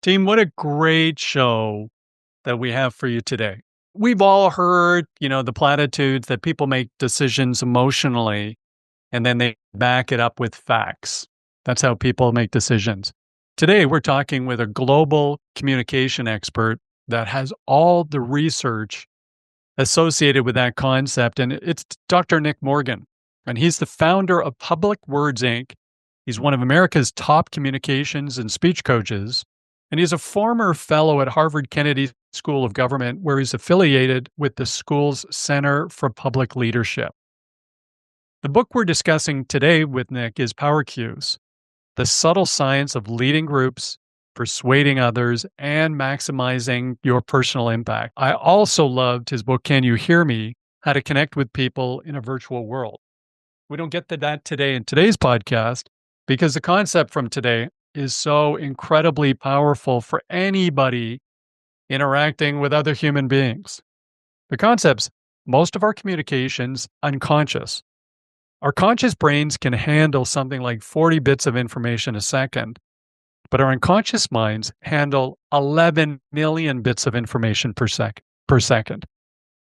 Team, what a great show that we have for you today. We've all heard, the platitudes that people make decisions emotionally and then they back it up with facts. That's how people make decisions. Today, we're talking with a global communication expert that has all the research associated with that concept. And it's Dr. Nick Morgan. And he's the founder of Public Words, Inc. He's one of America's top communications and speech coaches. And he's a former fellow at Harvard Kennedy School of Government, where he's affiliated with the school's Center for Public Leadership. The book we're discussing today with Nick is Power Cues, the subtle science of leading groups, persuading others, and maximizing your personal impact. I also loved his book, Can You Hear Me? How to Connect with People in a Virtual World. We don't get to that today in today's podcast because the concept from today is so incredibly powerful for anybody interacting with other human beings. The concept's most of our communication's unconscious. Our conscious brains can handle something like 40 bits of information a second, but our unconscious minds handle 11 million bits of information per second.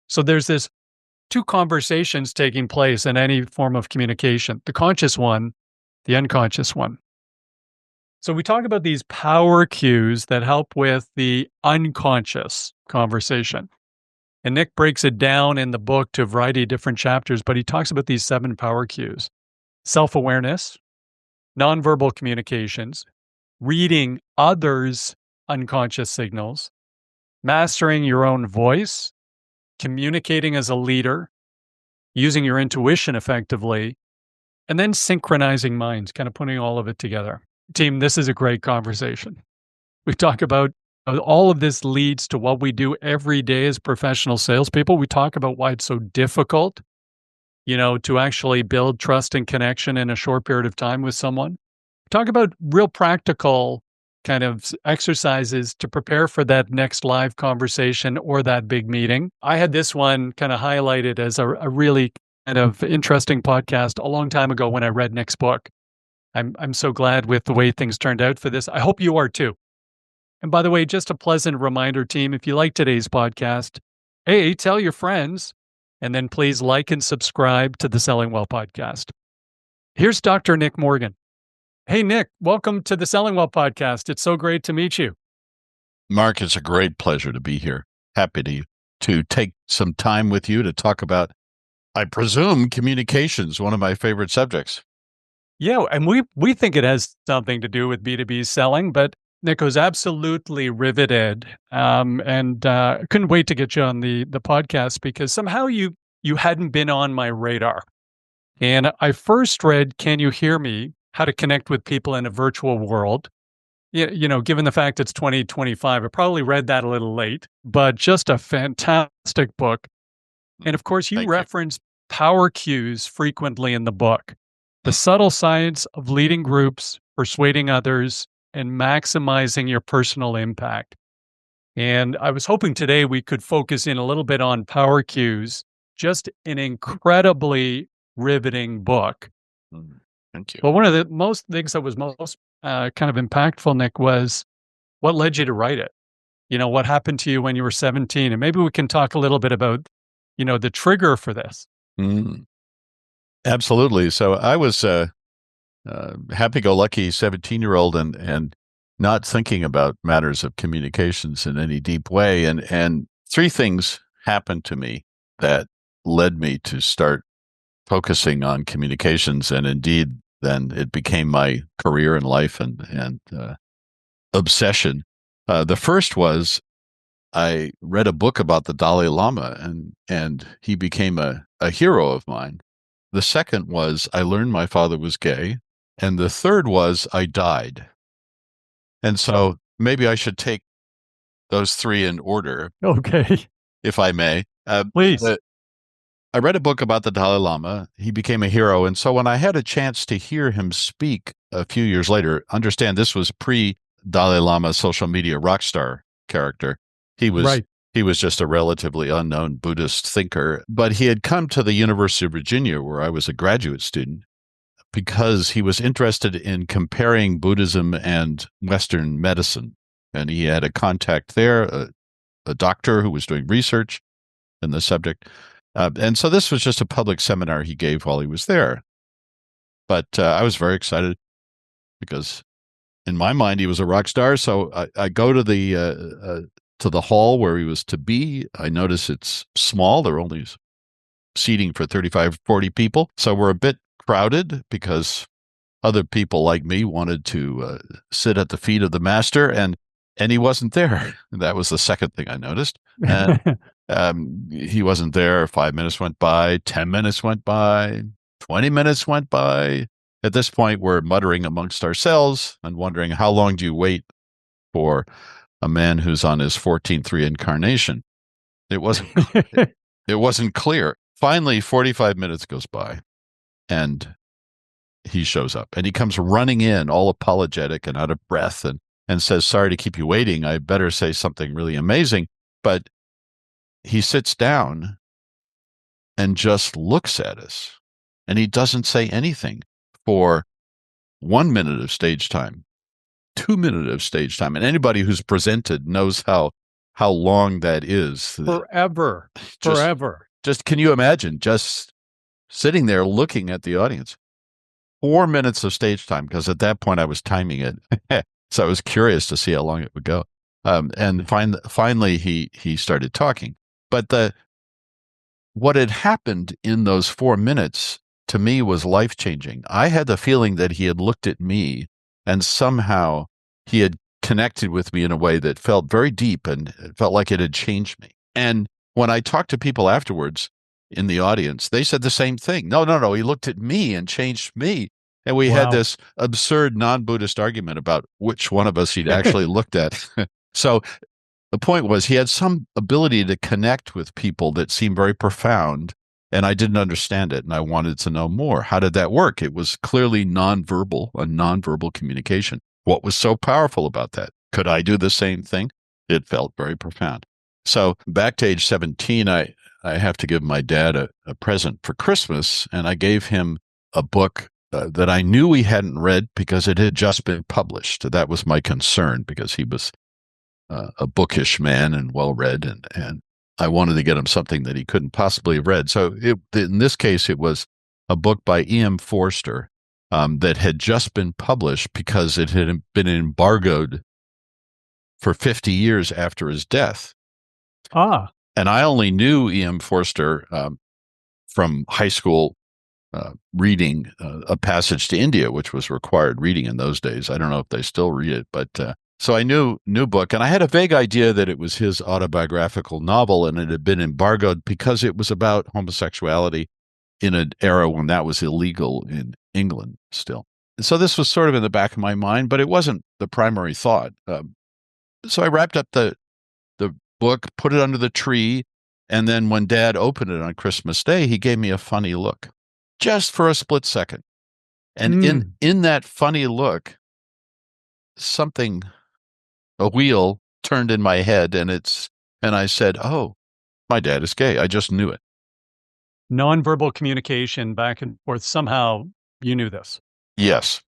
So there's this two conversations taking place in any form of communication, the conscious one, the unconscious one. So we talk about these power cues that help with the unconscious conversation. And Nick breaks it down in the book to a variety of different chapters, but he talks about these 7 power cues: self-awareness, nonverbal communications, reading others' unconscious signals, mastering your own voice, communicating as a leader, using your intuition effectively, and then synchronizing minds, kind of putting all of it together. Team, this is a great conversation. We talk about all of this leads to what we do every day as professional salespeople. We talk about why it's so difficult, to actually build trust and connection in a short period of time with someone. We talk about real practical kind of exercises to prepare for that next live conversation or that big meeting. I had this one kind of highlighted as a really kind of interesting podcast a long time ago when I read Nick's book. I'm so glad with the way things turned out for this. I hope you are too. And by the way, just a pleasant reminder, team, if you like today's podcast, tell your friends, and then please like and subscribe to the Selling Well podcast. Here's Dr. Nick Morgan. Hey, Nick, welcome to the Selling Well podcast. It's so great to meet you. Mark, it's a great pleasure to be here. Happy to take some time with you to talk about, I presume, communications, one of my favorite subjects. Yeah, and we think it has something to do with B2B selling, but Nick was absolutely riveted, and couldn't wait to get you on the podcast because somehow you hadn't been on my radar. And I first read Can You Hear Me? How to Connect with People in a Virtual World. Given the fact it's 2025, I probably read that a little late, but just a fantastic book. And of course, you reference power cues frequently in the book. The subtle science of leading groups, persuading others, and maximizing your personal impact. And I was hoping today we could focus in a little bit on power cues, just an incredibly riveting book. Thank you. But one of the most things that was most kind of impactful, Nick, was what led you to write it? What happened to you when you were 17? And maybe we can talk a little bit about, the trigger for this. Absolutely. So I was a happy-go-lucky 17-year-old and not thinking about matters of communications in any deep way. And 3 things happened to me that led me to start focusing on communications. And indeed, then it became my career in life and obsession. The first was I read a book about the Dalai Lama, and he became a hero of mine. The second was I learned my father was gay. And the third was I died. And so maybe I should take those 3 in order. Okay. If I may. Please. I read a book about the Dalai Lama. He became a hero. And so when I had a chance to hear him speak a few years later, understand this was pre-Dalai Lama social media rock star character. He was He was just a relatively unknown Buddhist thinker, but he had come to the University of Virginia, where I was a graduate student, because he was interested in comparing Buddhism and Western medicine. And he had a contact there, a doctor who was doing research in the subject. And so this was just a public seminar he gave while he was there. But I was very excited because in my mind he was a rock star. So I go to the hall where he was to be. I notice it's small. There are only seating for 35, 40 people. So we're a bit crowded because other people like me wanted to sit at the feet of the master, and he wasn't there. That was the second thing I noticed. And he wasn't there. 5 minutes went by, 10 minutes went by, 20 minutes went by. At this point, we're muttering amongst ourselves and wondering, how long do you wait for a man who's on his 14th reincarnation? It wasn't it wasn't clear. Finally, 45 minutes goes by, and he shows up, and he comes running in all apologetic and out of breath, and says, sorry to keep you waiting. I better say something really amazing. But he sits down and just looks at us, and he doesn't say anything for 1 minute of stage time, 2 minutes of stage time. And anybody who's presented knows how long that is. Forever. Just, Forever. Just can you imagine just sitting there looking at the audience? 4 minutes of stage time, because at that point I was timing it. So I was curious to see how long it would go. And finally he started talking. But what had happened in those 4 minutes to me was life-changing. I had the feeling that he had looked at me and somehow he had connected with me in a way that felt very deep, and it felt like it had changed me. And when I talked to people afterwards in the audience, they said the same thing. No, he looked at me and changed me. And we had this absurd non-Buddhist argument about which one of us he'd actually looked at. So the point was, he had some ability to connect with people that seemed very profound, and I didn't understand it, and I wanted to know more. How did that work? It was clearly nonverbal, a nonverbal communication. What was so powerful about that? Could I do the same thing? It felt very profound. So back to age 17, I have to give my dad a present for Christmas, and I gave him a book that I knew he hadn't read because it had just been published. That was my concern, because he was a bookish man and well-read, and I wanted to get him something that he couldn't possibly have read. So in this case, it was a book by E.M. Forster that had just been published because it had been embargoed for 50 years after his death. And I only knew E.M. Forster from high school reading A Passage to India, which was required reading in those days. I don't know if they still read it, but so I knew book, and I had a vague idea that it was his autobiographical novel, and it had been embargoed because it was about homosexuality in an era when that was illegal in England still. So this was sort of in the back of my mind, but it wasn't the primary thought. So I wrapped up the book, put it under the tree, and then when Dad opened it on Christmas Day, he gave me a funny look, just for a split second. And in that funny look, a wheel turned in my head, and I said, oh, my dad is gay. I just knew it. Nonverbal communication back and forth. Somehow you knew this. Yes.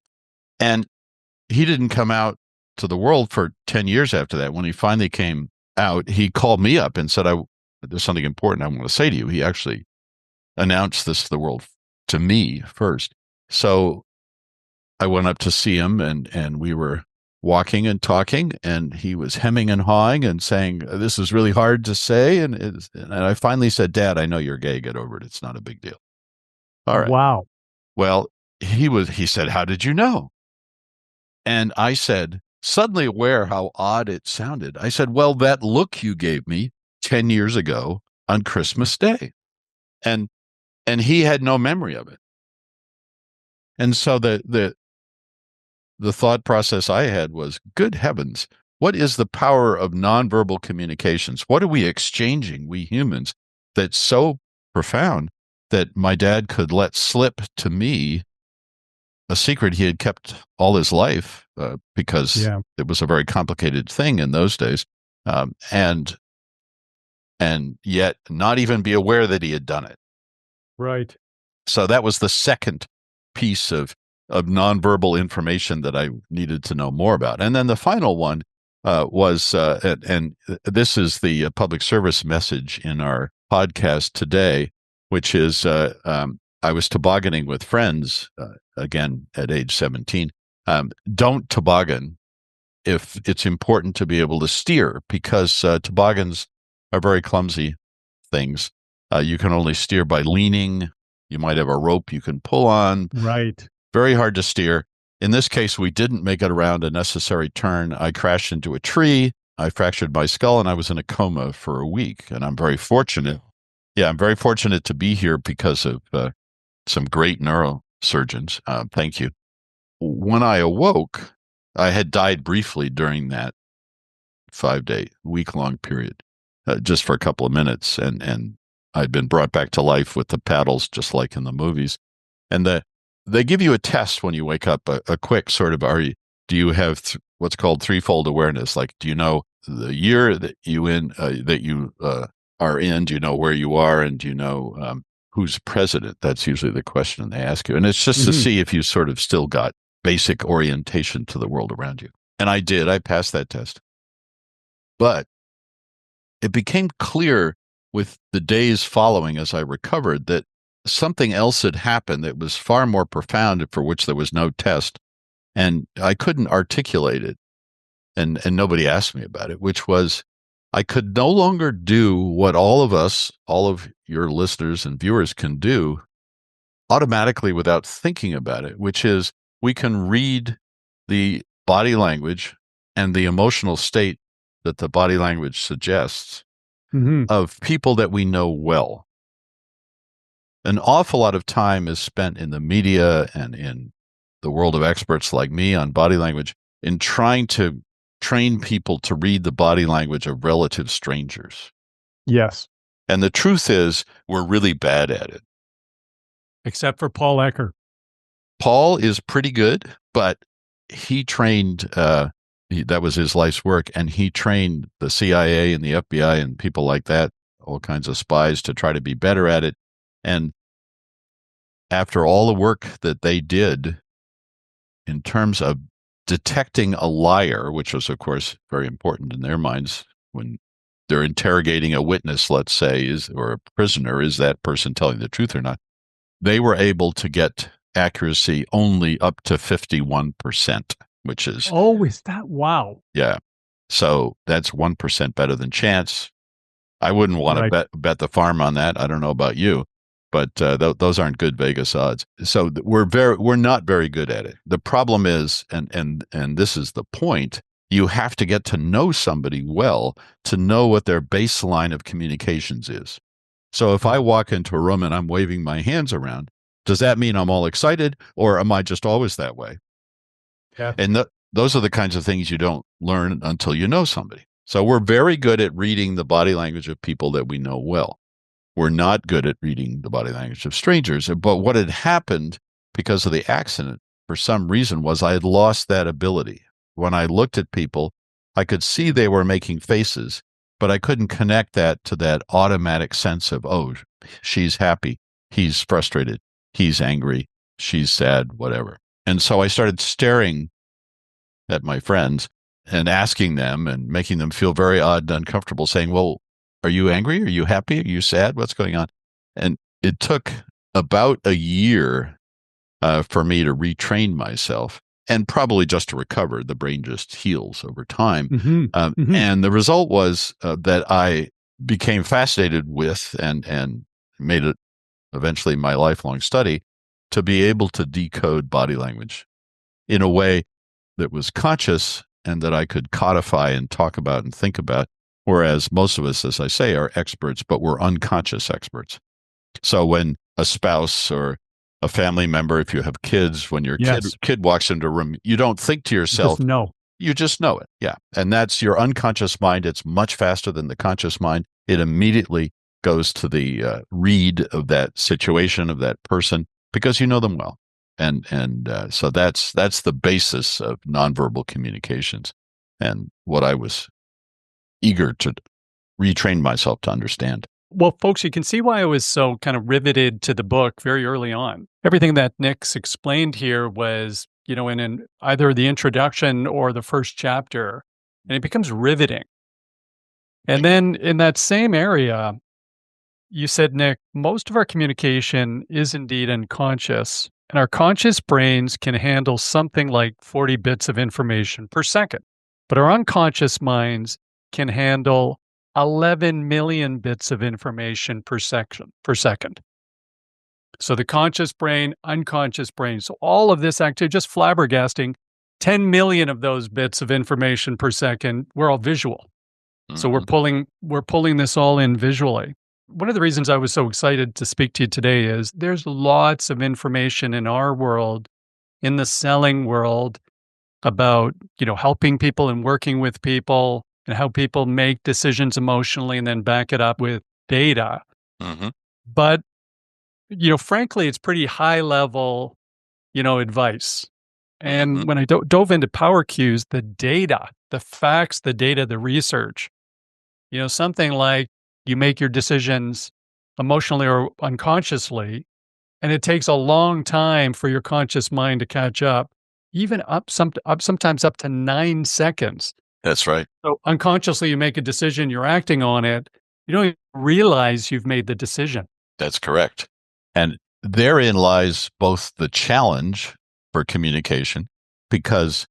And he didn't come out to the world for 10 years after that. When he finally came out, he called me up and said, there's something important I want to say to you. He actually announced this to the world, to me first. So I went up to see him, and we were walking and talking, and he was hemming and hawing and saying, this is really hard to say. And I finally said, Dad, I know you're gay. Get over it. It's not a big deal. All right. Wow. Well, he said, how did you know? And I said, suddenly aware how odd it sounded, I said, well, that look you gave me 10 years ago on Christmas Day. And he had no memory of it. And so the thought process I had was, good heavens, what is the power of nonverbal communications? What are we exchanging, we humans, that's so profound that my dad could let slip to me a secret he had kept all his life, because it was a very complicated thing in those days. And and yet not even be aware that he had done it. Right. So that was the second piece of nonverbal information that I needed to know more about. And then the final one and this is the public service message in our podcast today, which is I was tobogganing with friends again at age 17. Don't toboggan if it's important to be able to steer, because toboggans are very clumsy things. You can only steer by leaning. You might have a rope you can pull on. Right. Very hard to steer. In this case, we didn't make it around a necessary turn. I crashed into a tree. I fractured my skull, and I was in a coma for a week. And I'm very fortunate. Yeah, I'm very fortunate to be here because of some great neurosurgeons. Thank you. When I awoke, I had died briefly during that 5-day, week-long period, just for a couple of minutes. And I'd been brought back to life with the paddles, just like in the movies. And they give you a test when you wake up, a quick sort of, do you have what's called threefold awareness? Like, do you know the year that you are in? Do you know where you are? And do you know who's president? That's usually the question they ask you. And it's just to see if you sort of still got basic orientation to the world around you. And I did. I passed that test. But it became clear with the days following as I recovered that something else had happened that was far more profound, for which there was no test. And I couldn't articulate it. And nobody asked me about it, which was I could no longer do what all of us, all of your listeners and viewers can do automatically without thinking about it, which is we can read the body language and the emotional state that the body language suggests of people that we know well. An awful lot of time is spent in the media and in the world of experts like me on body language in trying to train people to read the body language of relative strangers. Yes. And the truth is, we're really bad at it. Except for Paul Ecker. Paul is pretty good, but he trained, that was his life's work, and he trained the CIA and the FBI and people like that, all kinds of spies, to try to be better at it. And after all the work that they did in terms of detecting a liar, which was, of course, very important in their minds when they're interrogating a witness, let's say, or a prisoner, is that person telling the truth or not? They were able to get accuracy only up to 51%, which is... Oh, is that? Wow. Yeah. So that's 1% better than chance. I wouldn't want to bet the farm on that. I don't know about you, but those aren't good Vegas odds. So we're not very good at it. The problem is, and this is the point, you have to get to know somebody well to know what their baseline of communications is. So if I walk into a room and I'm waving my hands around, does that mean I'm all excited, or am I just always that way? Yeah. And those are the kinds of things you don't learn until you know somebody. So we're very good at reading the body language of people that we know well. We're not good at reading the body language of strangers. But what had happened because of the accident, for some reason, was I had lost that ability. When I looked at people, I could see they were making faces, but I couldn't connect that to that automatic sense of, oh, she's happy, he's frustrated, he's angry, she's sad, whatever. And so I started staring at my friends and asking them and making them feel very odd and uncomfortable, saying, well, are you angry? Are you happy? Are you sad? What's going on? And it took about a year for me to retrain myself, and probably just to recover. The brain just heals over time. And the result was that I became fascinated with and made it eventually my lifelong study to be able to decode body language in a way that was conscious and that I could codify and talk about and think about. Whereas most of us, as I say, are experts, but we're unconscious experts. So when a spouse or a family member, if you have kids, when your kid walks into a room, you don't think to yourself, you just know it. Yeah. And that's your unconscious mind. It's much faster than the conscious mind. It immediately goes to the read of that situation, of that person, because you know them well. And so that's the basis of nonverbal communications, and what I was eager to retrained myself to understand. Well, folks, you can see why I was so kind of riveted to the book very early on. Everything that Nick's explained here was, in either the introduction or the first chapter, and it becomes riveting. And then in that same area, you said, Nick, most of our communication is indeed unconscious, and our conscious brains can handle something like 40 bits of information per second. But our unconscious minds can handle 11 million bits of information per second. So the conscious brain, unconscious brain. So all of this activity, just flabbergasting, 10 million of those bits of information per second, we're all visual. So we're pulling this all in visually. One of the reasons I was so excited to speak to you today is there's lots of information in our world, in the selling world, about, helping people and working with people and how people make decisions emotionally and then back it up with data. Mm-hmm. But, frankly, it's pretty high level, advice. And when I dove into power cues, the data, the facts, the data, the research, something like you make your decisions emotionally or unconsciously, and it takes a long time for your conscious mind to catch up, even sometimes up to 9 seconds. That's right. So unconsciously, you make a decision, you're acting on it. You don't even realize you've made the decision. That's correct. And therein lies both the challenge for communication, because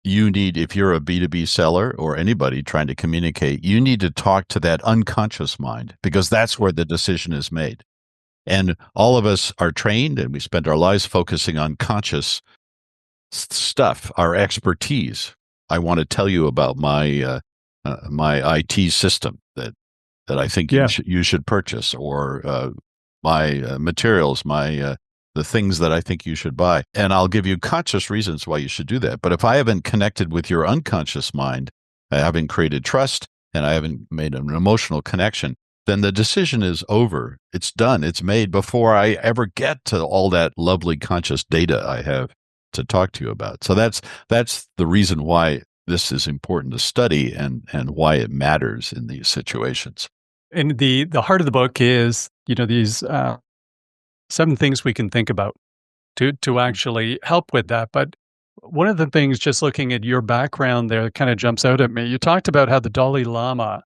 you need, if you're a B2B seller or anybody trying to communicate, you need to talk to that unconscious mind, because that's where the decision is made. And all of us are trained, and we spend our lives focusing on conscious stuff, our expertise. I want to tell you about my my IT system that I think you should purchase, or my materials, my the things that I think you should buy. And I'll give you conscious reasons why you should do that. But if I haven't connected with your unconscious mind, I haven't created trust, and I haven't made an emotional connection, then the decision is over. It's done. It's made before I ever get to all that lovely conscious data I have to talk to you about. So that's the reason why this is important to study, and why it matters in these situations. And the heart of the book is, these 7 things we can think about to actually help with that. But one of the things, just looking at your background there, that kind of jumps out at me. You talked about how the Dalai Lama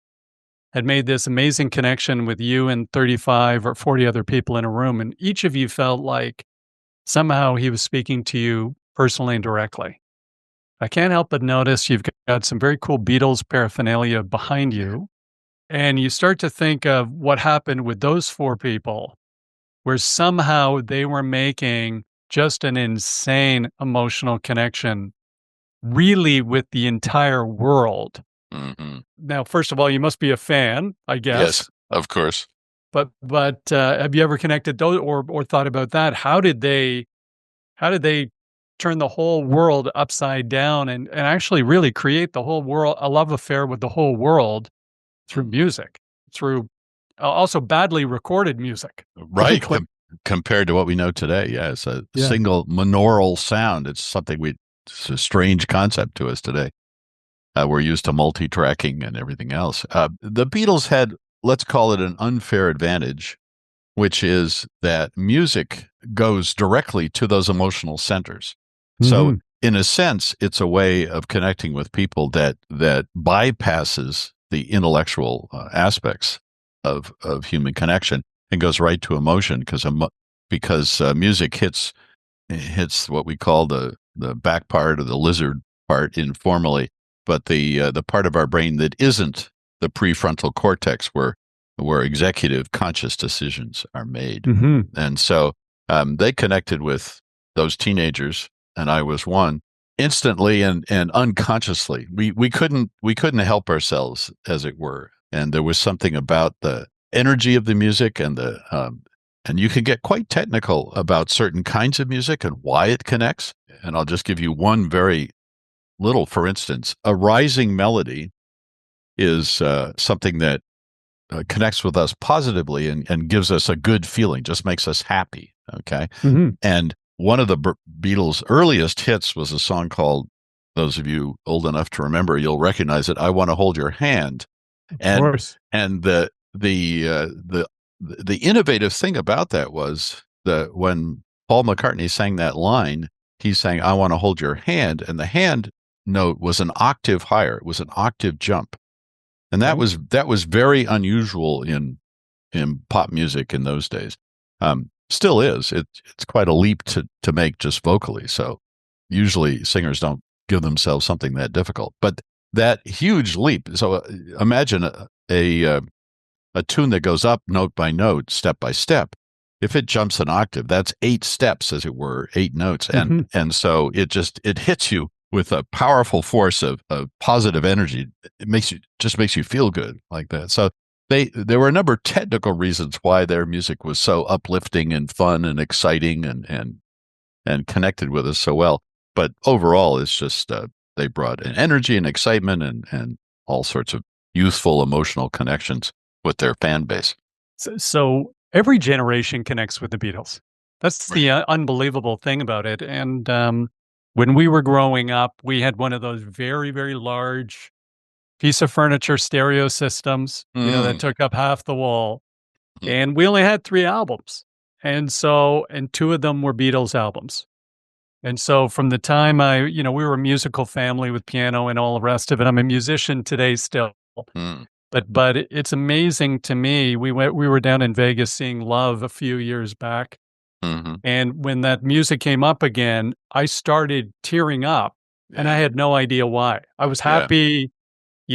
had made this amazing connection with you and 35 or 40 other people in a room, and each of you felt like somehow he was speaking to you personally and directly. I can't help but notice you've got some very cool Beatles paraphernalia behind you, and you start to think of what happened with those 4 people, where somehow they were making just an insane emotional connection, really, with the entire world. Mm-hmm. Now, first of all, you must be a fan, I guess. Yes, of course. But have you ever connected those, or thought about that? How did they turn the whole world upside down and actually really create the whole world, a love affair with the whole world through music, through also badly recorded music? Right. Compared to what we know today. Yeah. It's a single monaural sound. It's a strange concept to us today. We're used to multi-tracking and everything else. The Beatles had, let's call it, an unfair advantage, which is that music goes directly to those emotional centers. Mm-hmm. So in a sense, it's a way of connecting with people that bypasses the intellectual aspects of human connection and goes right to emotion, because music hits what we call the back part, or the lizard part, informally, but the part of our brain that isn't the prefrontal cortex, where executive conscious decisions are made. Mm-hmm. And so they connected with those teenagers, and I was one, instantly and unconsciously. We couldn't help ourselves, as it were. And there was something about the energy of the music, and and you can get quite technical about certain kinds of music and why it connects. And I'll just give you one very little, for instance. A rising melody is something that connects with us positively and gives us a good feeling, just makes us happy. Okay. Mm-hmm. And one of the Beatles' earliest hits was a song called, those of you old enough to remember, you'll recognize it, "I Want to Hold Your Hand." Of and course. and the innovative thing about that was that when Paul McCartney sang that line, he's saying, "I want to hold your hand," and the hand note was an octave higher. It was an octave jump, and Okay. that was very unusual in pop music in those days. Still is. It's quite a leap to make just vocally. So usually singers don't give themselves something that difficult, but that huge leap. So imagine a tune that goes up note by note, step by step. If it jumps an octave, that's 8 steps, as it were, 8 notes, Hmm. and so it hits you with a powerful force of positive energy. It makes you feel good like that. So there were a number of technical reasons why their music was so uplifting and fun and exciting and connected with us so well. But overall, it's just they brought an energy and excitement and all sorts of youthful emotional connections with their fan base. So every generation connects with the Beatles. That's Right. the unbelievable thing about it. And when we were growing up, we had one of those very, very large piece of furniture stereo systems, that Mm. took up half the wall. And we only had 3 albums. And 2 of them were Beatles albums. And so from the time we were a musical family with piano and all the rest of it. I'm a musician today still. Mm. But it's amazing to me. We were down in Vegas seeing Love a few years back, Mm-hmm. and when that music came up again, I started tearing up, and I Yeah. had no idea why. I was Yeah. happy,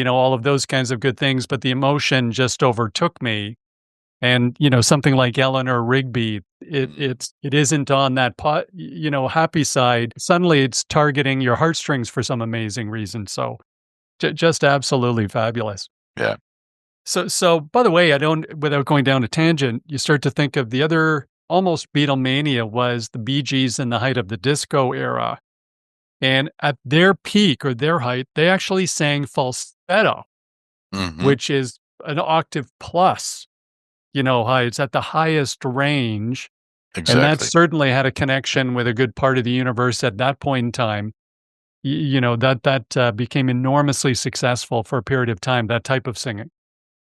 all of those kinds of good things, but the emotion just overtook me. And, something like Eleanor Rigby, Mm. it isn't on that happy side. Suddenly it's targeting your heartstrings for some amazing reason. So just absolutely fabulous. Yeah. So by the way, I don't without going down a tangent, you start to think of the other almost Beatlemania was the Bee Gees in the height of the disco era. And at their peak or their height, they actually sang falsetto, Mm-hmm. which is an octave plus, high. It's at the highest range. And that Exactly. certainly had a connection with a good part of the universe at that point in time. That became enormously successful for a period of time, that type of singing.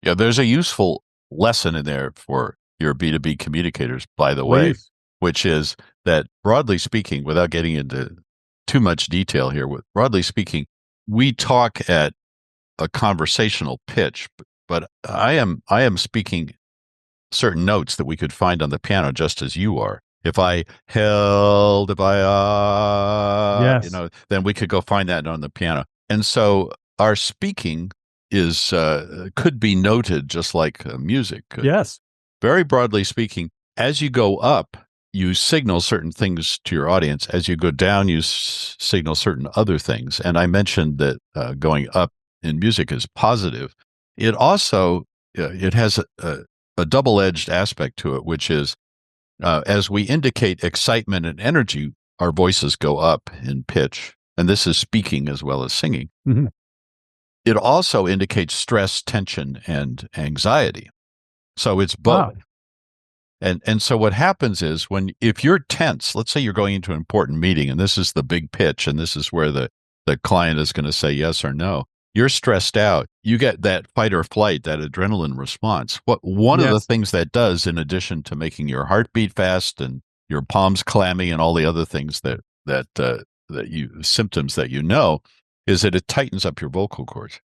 Yeah. There's a useful lesson in there for your B2B communicators, by the way, Please. which is that broadly speaking, without getting into too much detail here, broadly speaking, we talk at a conversational pitch, but I am speaking certain notes that we could find on the piano just as you are. If I held, if I, Yes. then we could go find that on the piano. And so our speaking is, could be noted just like music could. Yes. Very broadly speaking, as you go up, you signal certain things to your audience. As you go down, you signal certain other things. And I mentioned that going up in music is positive. It also it has a double-edged aspect to it, which is as we indicate excitement and energy, our voices go up in pitch, and this is speaking as well as singing. Mhm. It also indicates stress, tension, and anxiety. So it's both. Ah, And so what happens is if you're tense, let's say you're going into an important meeting and this is the big pitch and this is where the client is going to say yes or no. You're stressed out. You get that fight or flight, that adrenaline response. One of the yes. things that does, in addition to making your heart beat fast and your palms clammy and all the other things that you symptoms that is that it tightens up your vocal cords.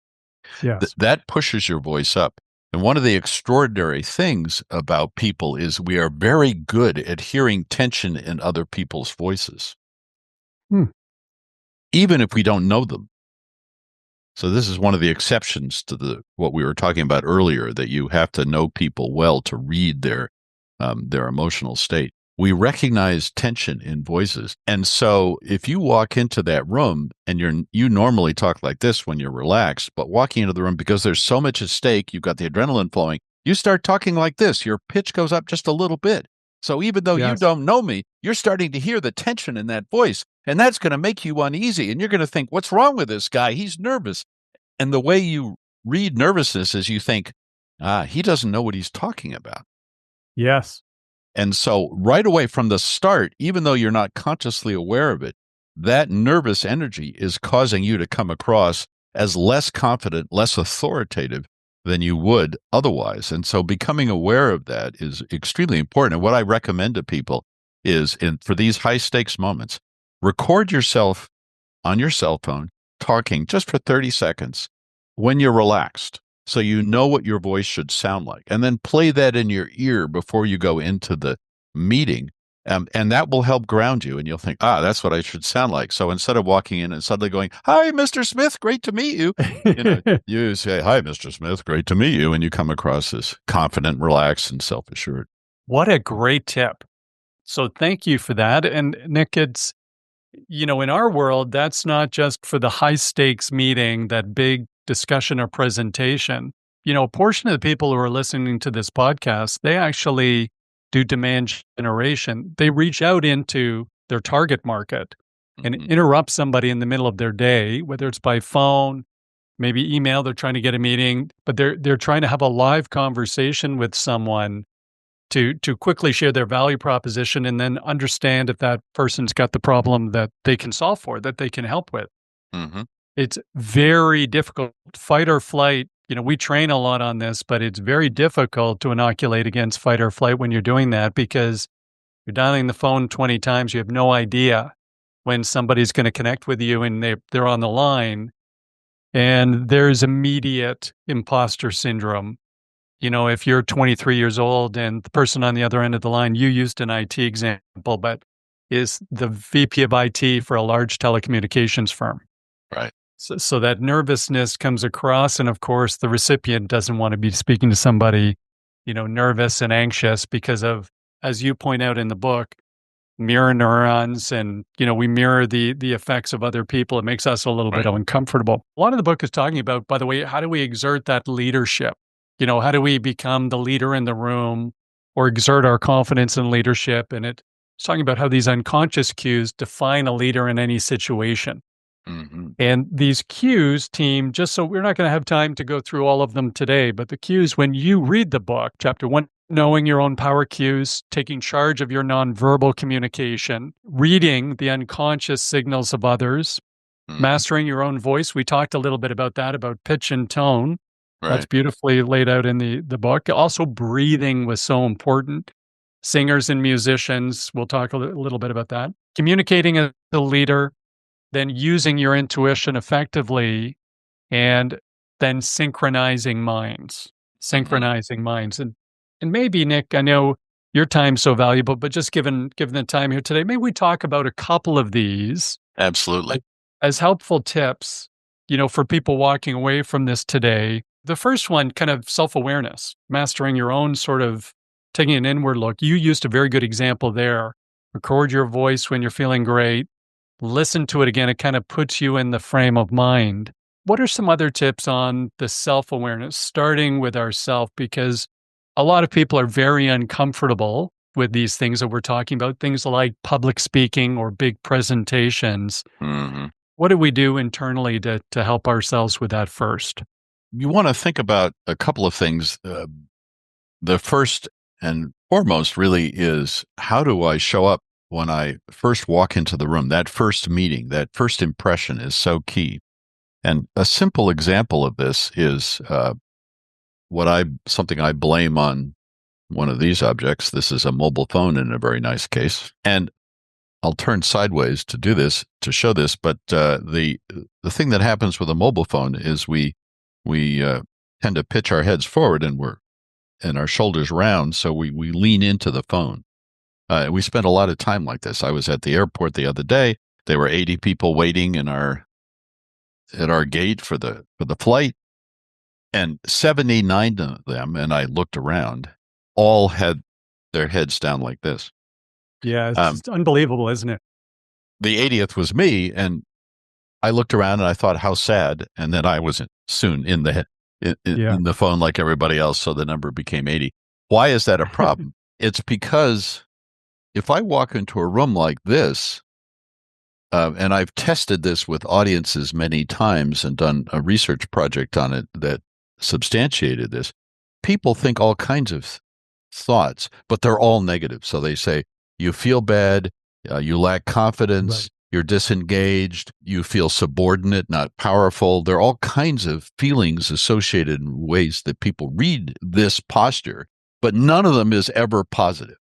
Yes. That pushes your voice up. And one of the extraordinary things about people is we are very good at hearing tension in other people's voices, Hmm. even if we don't know them. So this is one of the exceptions to what we were talking about earlier, that you have to know people well to read their emotional state. We recognize tension in voices. And so if you walk into that room and you normally talk like this when you're relaxed, but walking into the room because there's so much at stake, you've got the adrenaline flowing, you start talking like this. Your pitch goes up just a little bit. So even though you Yes. don't know me, you're starting to hear the tension in that voice. And that's going to make you uneasy. And you're going to think, what's wrong with this guy? He's nervous. And the way you read nervousness is you think, he doesn't know what he's talking about. Yes. And so right away from the start, even though you're not consciously aware of it, that nervous energy is causing you to come across as less confident, less authoritative than you would otherwise. And so becoming aware of that is extremely important. And what I recommend to people is for these high stakes moments, record yourself on your cell phone talking just for 30 seconds when you're relaxed. So you know what your voice should sound like. And then play that in your ear before you go into the meeting. And that will help ground you. And you'll think, that's what I should sound like. So instead of walking in and suddenly going, "Hi, Mr. Smith, great to meet you," you say, "Hi, Mr. Smith, great to meet you." And you come across as confident, relaxed, and self-assured. What a great tip. So thank you for that. And Nick, it's, in our world, that's not just for the high stakes meeting, that big discussion or presentation. A portion of the people who are listening to this podcast, they actually do demand generation. They reach out into their target market and interrupt somebody in the middle of their day, whether it's by phone, maybe email, they're trying to get a meeting, but they're trying to have a live conversation with someone to quickly share their value proposition and then understand if that person's got the problem that they can solve for, that they can help with. Mm-hmm. It's very difficult. Fight or flight, we train a lot on this, but it's very difficult to inoculate against fight or flight when you're doing that because you're dialing the phone 20 times. You have no idea when somebody's going to connect with you and they're on the line. And there's immediate imposter syndrome. If you're 23 years old and the person on the other end of the line, you used an IT example, but is the VP of IT for a large telecommunications firm. Right. So that nervousness comes across. And of course, the recipient doesn't want to be speaking to somebody, nervous and anxious because of, as you point out in the book, mirror neurons. And, we mirror the effects of other people. It makes us a little bit uncomfortable. A lot of the book is talking about, by the way, how do we exert that leadership? How do we become the leader in the room or exert our confidence in leadership? And it's talking about how these unconscious cues define a leader in any situation. Mm-hmm. And these cues, team, just so we're not going to have time to go through all of them today, but the cues, when you read the book, chapter 1, knowing your own power cues, taking charge of your nonverbal communication, reading the unconscious signals of others, mastering your own voice. We talked a little bit about that, about pitch and tone. Right. That's beautifully laid out in the book. Also, breathing was so important. Singers and musicians, we'll talk a little bit about that. Communicating as a leader, then using your intuition effectively, and then synchronizing minds. And maybe, Nick, I know your time's so valuable, but just given the time here today, maybe we talk about a couple of these. Absolutely. As helpful tips, for people walking away from this today. The first one, kind of self-awareness, mastering your own sort of taking an inward look. You used a very good example there. Record your voice when you're feeling great. Listen to it again. It kind of puts you in the frame of mind. What are some other tips on the self-awareness, starting with ourself? Because a lot of people are very uncomfortable with these things that we're talking about, things like public speaking or big presentations. Mm-hmm. What do we do internally to help ourselves with that first? You want to think about a couple of things. The first and foremost really is, how do I show up when I first walk into the room? That first meeting, that first impression is so key. And a simple example of this is something I blame on one of these objects. This is a mobile phone in a very nice case. And I'll turn sideways to do this, to show this. But the thing that happens with a mobile phone is we tend to pitch our heads forward and our shoulders round, so we lean into the phone. We spend a lot of time like this. I was at the airport the other day. There were 80 people waiting at our gate for the flight, and 79 of them, and I looked around, all had their heads down like this. Yeah, it's just unbelievable, isn't it? The 80th was me, and I looked around and I thought, how sad. And then I was soon in the phone like everybody else. So the number became 80. Why is that a problem? It's because if I walk into a room like this, and I've tested this with audiences many times and done a research project on it that substantiated this, people think all kinds of thoughts, but they're all negative. So they say, you feel bad, you lack confidence, you're disengaged, you feel subordinate, not powerful. There are all kinds of feelings associated in ways that people read this posture, but none of them is ever positive.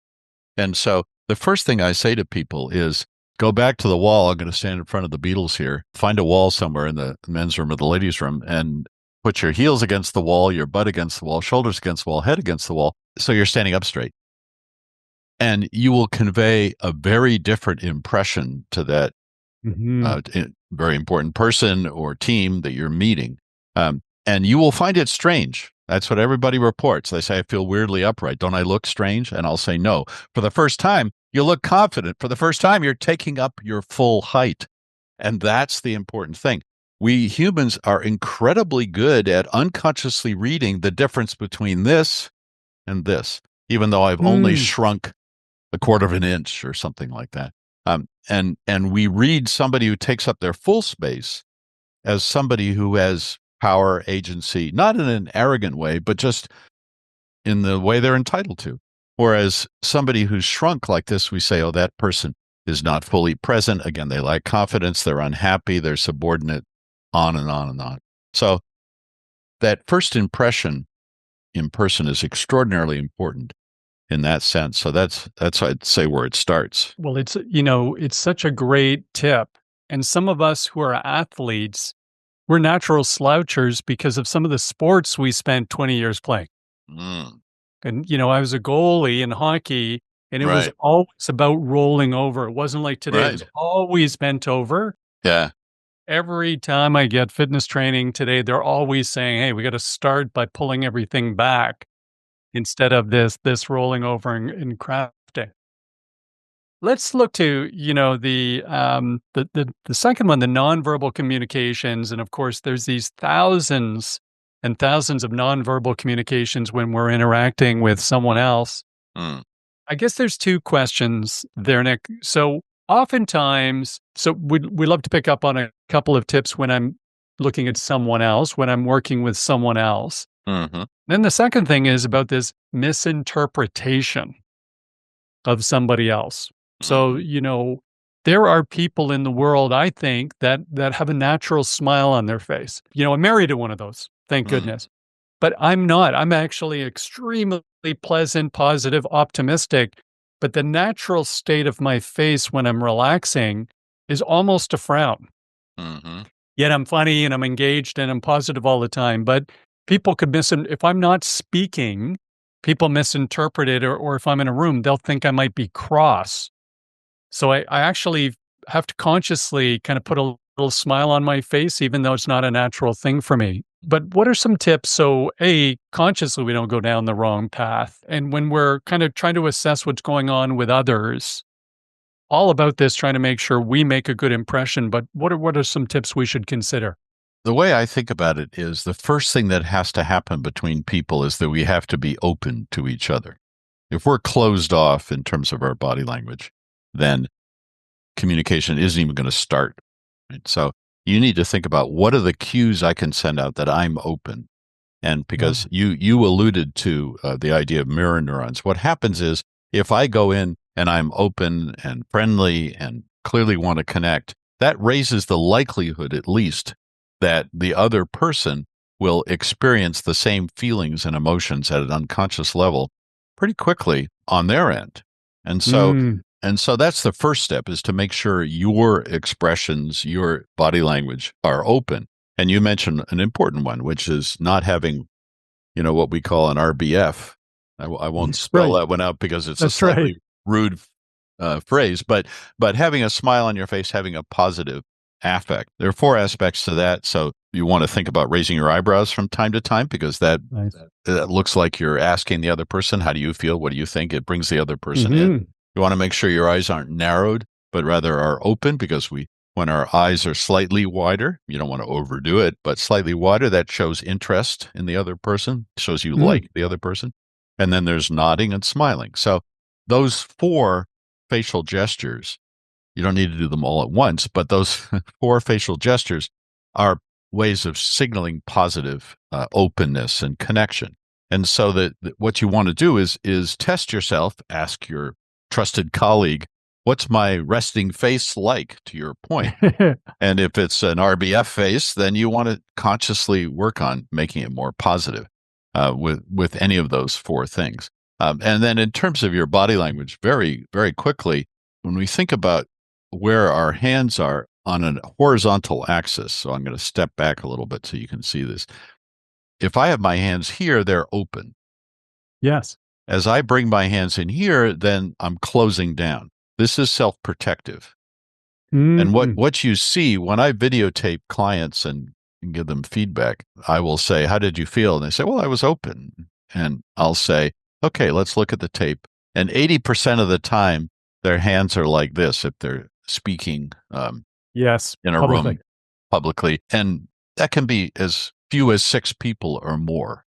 And so the first thing I say to people is go back to the wall. I'm going to stand in front of the Beatles here, find a wall somewhere in the men's room or the ladies' room, and put your heels against the wall, your butt against the wall, shoulders against the wall, head against the wall. So you're standing up straight. And you will convey a very different impression to that Hmm. very important person or team that you're meeting. And you will find it strange. That's what everybody reports. They say, I feel weirdly upright. Don't I look strange? And I'll say, no. For the first time, you look confident. For the first time, you're taking up your full height. And that's the important thing. We humans are incredibly good at unconsciously reading the difference between this and this, even though I've only Mm. shrunk a quarter of an inch or something like that. And we read somebody who takes up their full space as somebody who has power, agency, not in an arrogant way, but just in the way they're entitled to. Whereas somebody who's shrunk like this, we say, oh, that person is not fully present. Again, they lack confidence, they're unhappy, they're subordinate, on and on and on. So that first impression in person is extraordinarily important in that sense. So that's I'd say where it starts. Well, it's such a great tip. And some of us who are athletes, we're natural slouchers because of some of the sports we spent 20 years playing. Mm, And, I was a goalie in hockey, and it was right, always about rolling over. It wasn't like today. It was right. always bent over. Yeah. Every time I get fitness training today, they're always saying, "Hey, we got to start by pulling everything back instead of this rolling over and crafting." Let's look to, the second one, the nonverbal communications, and of course, there's these thousands and thousands of nonverbal communications when we're interacting with someone else. Mm, I guess there's 2 questions there, Nick. So, oftentimes we love to pick up on a couple of tips when I'm looking at someone else, when I'm working with someone else. hmm Then the second thing is about this misinterpretation of somebody else. So, hmm there are people in the world, I think, that have a natural smile on their face. I'm married to one of those, thank mm, goodness. But I'm not. I'm actually extremely pleasant, positive, optimistic. But the natural state of my face when I'm relaxing is almost a frown. hmm Yet I'm funny and I'm engaged and I'm positive all the time. But people could if I'm not speaking, people misinterpret it, or if I'm in a room, they'll think I might be cross. So I actually have to consciously kind of put a little smile on my face, even though it's not a natural thing for me. But what are some tips so consciously we don't go down the wrong path? And when we're kind of trying to assess what's going on with others, all about this, trying to make sure we make a good impression. But what are some tips we should consider? The way I think about it is the first thing that has to happen between people is that we have to be open to each other. If we're closed off in terms of our body language, then communication isn't even going to start. Right? So you need to think about what are the cues I can send out that I'm open. And because Yeah. you alluded to the idea of mirror neurons, what happens is if I go in and I'm open and friendly and clearly want to connect, that raises the likelihood, at least, that the other person will experience the same feelings and emotions at an unconscious level pretty quickly on their end. And so Mm. and so that's the first step is to make sure your expressions, your body language are open. And you mentioned an important one, which is not having, what we call an RBF. I won't spell Right. that one out because it's a That's right. slightly rude phrase, but having a smile on your face, having a positive affect. There are 4 aspects to that. So you want to think about raising your eyebrows from time to time because that Nice. that looks like you're asking the other person, how do you feel? What do you think? It brings the other person in. Hmm. You want to make sure your eyes aren't narrowed, but rather are open because when our eyes are slightly wider, you don't want to overdo it, but slightly wider, that shows interest in the other person, shows you Mm. like the other person. And then there's nodding and smiling. So those 4 facial gestures, you don't need to do them all at once, but those 4 facial gestures are ways of signaling positive openness and connection. And so that what you want to do is test yourself, ask your trusted colleague, what's my resting face like, to your point? And if it's an RBF face, then you want to consciously work on making it more positive with any of those four things. And then in terms of your body language, very, very quickly, when we think about where our hands are on a horizontal axis, so I'm going to step back a little bit so you can see this. If I have my hands here, they're open. Yes. As I bring my hands in here, then I'm closing down. This is self-protective. And Mm-hmm. what you see when I videotape clients and give them feedback, I will say, "How did you feel?" And they say, "Well, I was open." And I'll say, "Okay, let's look at the tape." And 80% of the time, their hands are like this if they're speaking Yes, in a publicly. room publicly. And that can be as few as 6 people or more.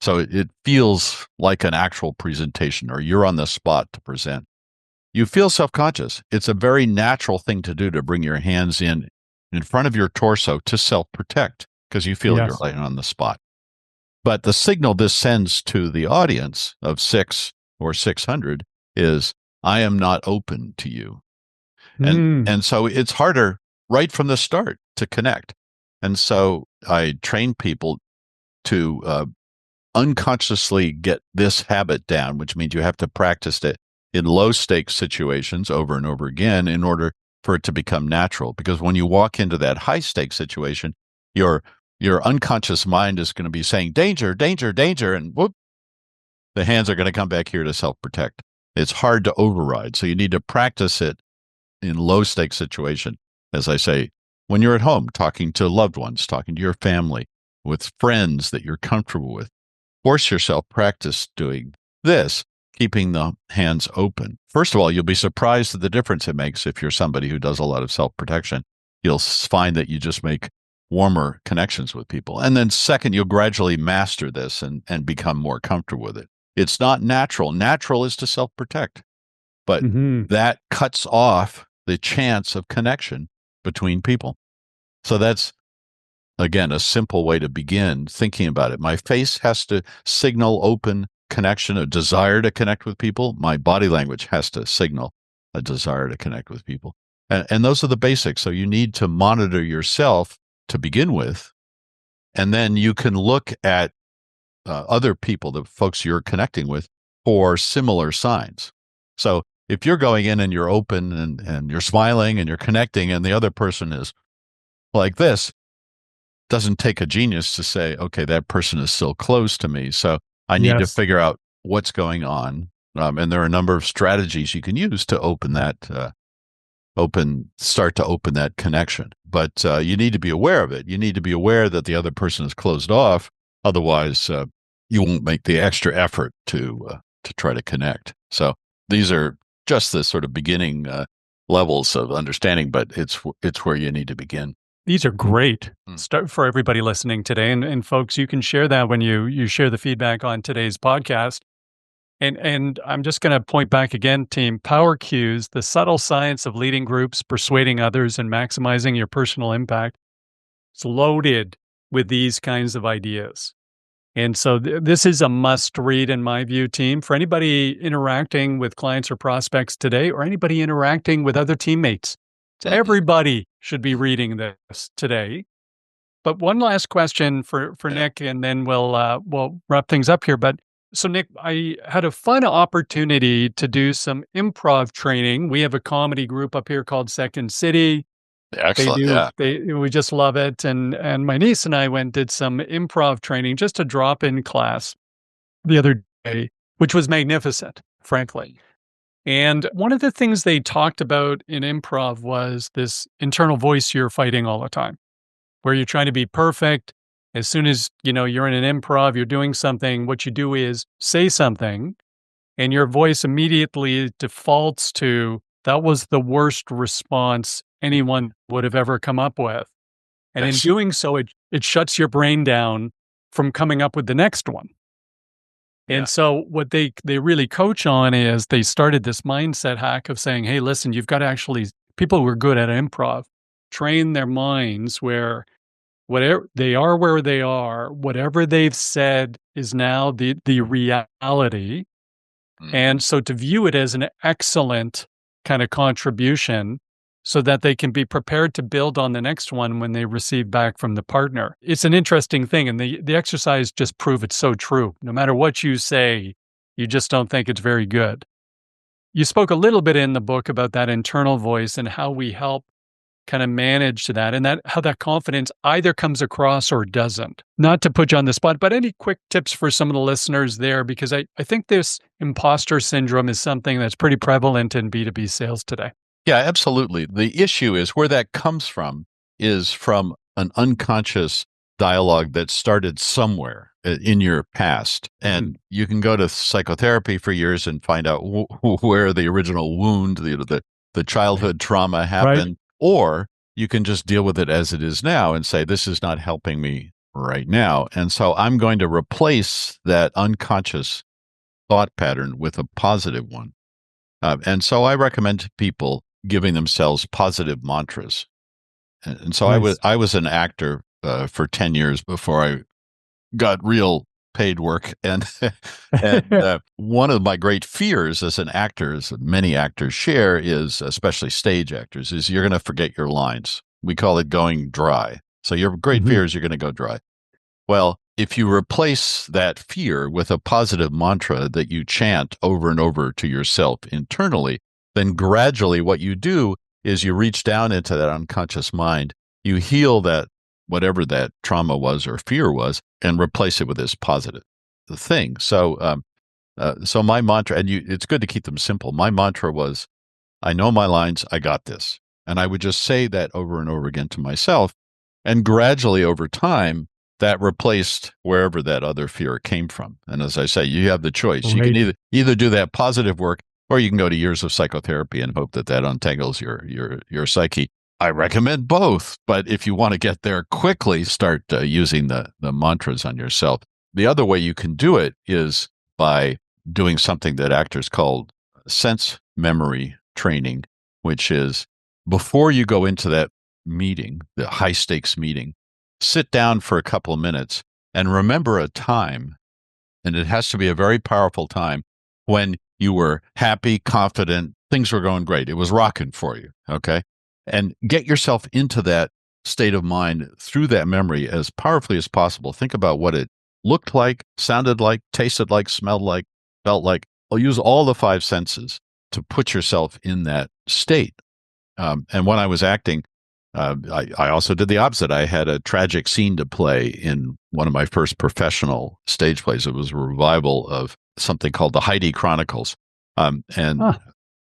So it feels like an actual presentation, or you're on the spot to present. You feel self-conscious. It's a very natural thing to do, to bring your hands in front of your torso to self-protect, because you feel you're Yes. laying on the spot. But the signal this sends to the audience of 6 or 600 is, I am not open to you. Mm. And so it's harder right from the start to connect. And so I train people to unconsciously get this habit down, which means you have to practice it in low stakes situations over and over again in order for it to become natural. Because when you walk into that high stakes situation, your your unconscious mind is going to be saying danger, danger, danger, and whoop, the hands are going to come back here to self protect. It's hard to override, so you need to practice it in low stakes situation. As I say, when you're at home talking to loved ones, talking to your family, with friends that you're comfortable with, force yourself, practice doing this, keeping the hands open. First of all, you'll be surprised at the difference it makes if you're somebody who does a lot of self protection. You'll find that you just make warmer connections with people. And then second, you'll gradually master this and become more comfortable with it. It's not natural. Natural is to self protect, but Mm-hmm. that cuts off the chance of connection between people. So that's, again, a simple way to begin thinking about it. My face has to signal open connection, a desire to connect with people. My body language has to signal a desire to connect with people. And those are the basics. So you need to monitor yourself to begin with. And then you can look at other people, the folks you're connecting with, for similar signs. So if you're going in and you're open and you're smiling and you're connecting, and the other person is like this, doesn't take a genius to say, okay, that person is still close to me. So I need to Yes. figure out what's going on. And there are a number of strategies you can use to start to open that connection. But you need to be aware of it. You need to be aware that the other person is closed off. Otherwise, you won't make the extra effort to try to connect. So these are just the sort of beginning levels of understanding, but it's where you need to begin. These are great Mm. start for everybody listening today. And folks, you can share that when you share the feedback on today's podcast. And I'm just going to point back again, team. Power cues, the subtle science of leading groups, persuading others, and maximizing your personal impact. It's loaded with these kinds of ideas. And so this is a must read in my view, team, for anybody interacting with clients or prospects today, or anybody interacting with other teammates. So Mhm. everybody should be reading this today. But one last question for Yeah. Nick, and then we'll wrap things up here. But so Nick, I had a fun opportunity to do some improv training. We have a comedy group up here called Second City. Excellent. Yeah. We just love it. And my niece and I did some improv training, just a drop-in class the other day, which was magnificent, frankly. And one of the things they talked about in improv was this internal voice you're fighting all the time, where you're trying to be perfect. As soon as, you're in an improv, you're doing something, what you do is say something and your voice immediately defaults to, that was the worst response anyone would have ever come up with. And in Yes. doing so, it shuts your brain down from coming up with the next one. Yeah. And so what they really coach on is they started this mindset hack of saying, hey, listen, you've got to actually, people who are good at improv, train their minds where whatever they are, where they are, whatever they've said is now the reality. Mm. And so to view it as an excellent kind of contribution so that they can be prepared to build on the next one when they receive back from the partner. It's an interesting thing. And the exercise just prove it's so true. No matter what you say, you just don't think it's very good. You spoke a little bit in the book about that internal voice and how we help kind of manage that, and that how that confidence either comes across or doesn't. Not to put you on the spot, but any quick tips for some of the listeners there? Because I think this imposter syndrome is something that's pretty prevalent in B2B sales today. Yeah, absolutely. The issue is where that comes from is from an unconscious dialogue that started somewhere in your past. And you can go to psychotherapy for years and find out where the original wound, the childhood trauma happened. Right. Or you can just deal with it as it is now and say, this is not helping me right now. And so I'm going to replace that unconscious thought pattern with a positive one. And so I recommend to people giving themselves positive mantras. And so nice. I was an actor for 10 years before I got real paid work. And, one of my great fears as an actor, as many actors share, is, especially stage actors, is you're going to forget your lines. We call it going dry. So your great fear is you're going to go dry. Well, if you replace that fear with a positive mantra that you chant over and over to yourself internally, then gradually what you do is you reach down into that unconscious mind, you heal that, whatever that trauma was or fear was, and replace it with this positive thing. So, so my mantra, and it's good to keep them simple. My mantra was, I know my lines, I got this. And I would just say that over and over again to myself. And gradually over time, that replaced wherever that other fear came from. And as I say, you have the choice. Right. You can either do that positive work, or you can go to years of psychotherapy and hope that untangles your psyche. I recommend both, but if you want to get there quickly, start using the mantras on yourself. The other way you can do it is by doing something that actors call sense memory training, which is before you go into that meeting, the high stakes meeting, sit down for a couple of minutes and remember a time, and it has to be a very powerful time, when you were happy, confident, things were going great. It was rocking for you, okay? And get yourself into that state of mind through that memory as powerfully as possible. Think about what it looked like, sounded like, tasted like, smelled like, felt like. I'll use all the five senses to put yourself in that state. And when I was acting, I also did the opposite. I had a tragic scene to play in one of my first professional stage plays. It was a revival of something called the Heidi Chronicles.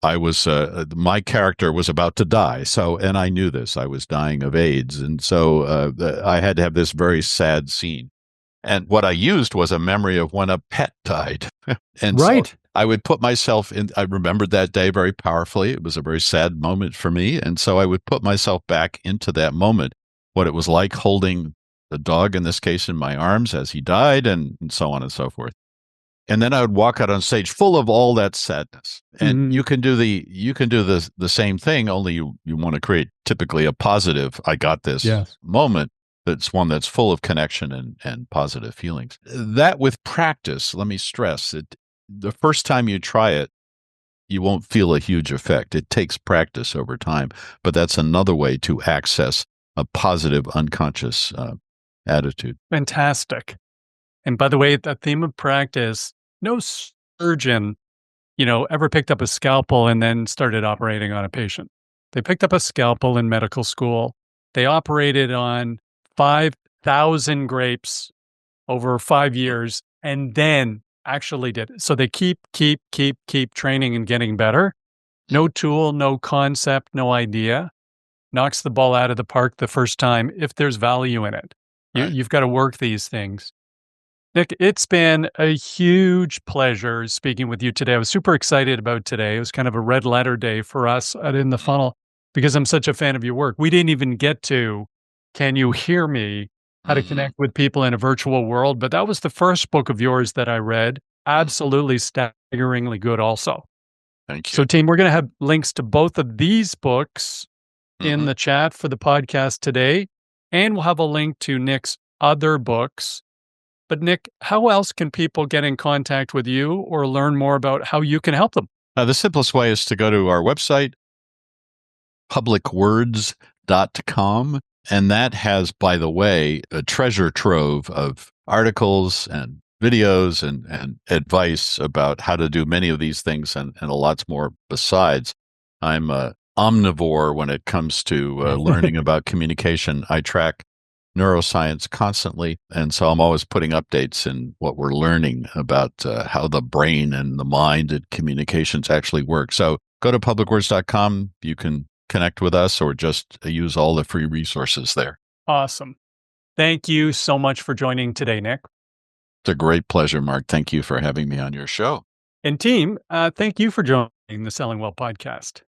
I was, my character was about to die. So, and I knew this, I was dying of AIDS. And so I had to have this very sad scene. And what I used was a memory of when a pet died. And right. So I would put myself in, I remembered that day very powerfully. It was a very sad moment for me. And so I would put myself back into that moment, what it was like holding the dog, in this case, in my arms as he died, and so on and so forth. And then I would walk out on stage full of all that sadness. And you can do the same thing, only you want to create typically a positive, I got this moment. That's one that's full of connection and positive feelings. That with practice, let me stress it. The first time you try it, you won't feel a huge effect. It takes practice over time, but that's another way to access a positive unconscious attitude. Fantastic. And by the way, the theme of practice, no surgeon, ever picked up a scalpel and then started operating on a patient. They picked up a scalpel in medical school. They operated on 5,000 grapes over 5 years and then actually did it. So they keep training and getting better. No tool, no concept, no idea. Knocks the ball out of the park the first time if there's value in it. You've got to work these things. Nick, it's been a huge pleasure speaking with you today. I was super excited about today. It was kind of a red letter day for us at In the Funnel because I'm such a fan of your work. We didn't even get to Can You Hear Me? How to connect with people in a virtual world. But that was the first book of yours that I read. Absolutely staggeringly good also. Thank you. So team, we're going to have links to both of these books in the chat for the podcast today. And we'll have a link to Nick's other books. But Nick, how else can people get in contact with you or learn more about how you can help them? The simplest way is to go to our website, publicwords.com. And that has, by the way, a treasure trove of articles and videos and advice about how to do many of these things and a lot more besides. I'm a omnivore when it comes to learning about communication. I track neuroscience constantly. And so I'm always putting updates in what we're learning about how the brain and the mind and communications actually work. So go to publicwords.com. You can connect with us or just use all the free resources there. Awesome. Thank you so much for joining today, Nick. It's a great pleasure, Mark. Thank you for having me on your show. And team, thank you for joining the Selling Well podcast.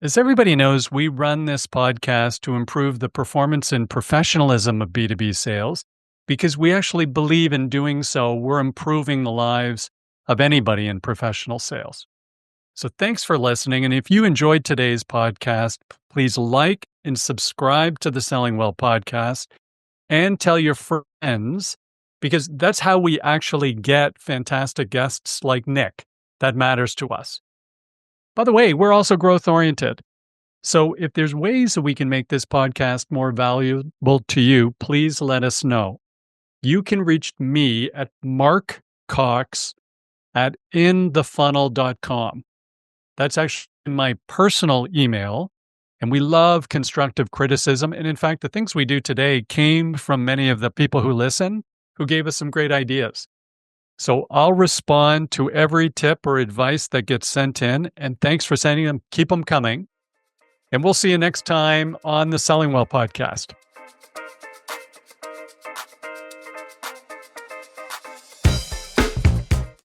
As everybody knows, we run this podcast to improve the performance and professionalism of B2B sales because we actually believe in doing so, we're improving the lives of anybody in professional sales. So thanks for listening. And if you enjoyed today's podcast, please like and subscribe to the Selling Well podcast and tell your friends, because that's how we actually get fantastic guests like Nick. That matters to us. By the way, we're also growth oriented. So if there's ways that we can make this podcast more valuable to you, please let us know. You can reach me at markcox@inthefunnel.com. That's actually my personal email. And we love constructive criticism. And in fact, the things we do today came from many of the people who listen, who gave us some great ideas. So I'll respond to every tip or advice that gets sent in. And thanks for sending them. Keep them coming. And we'll see you next time on the Selling Well podcast.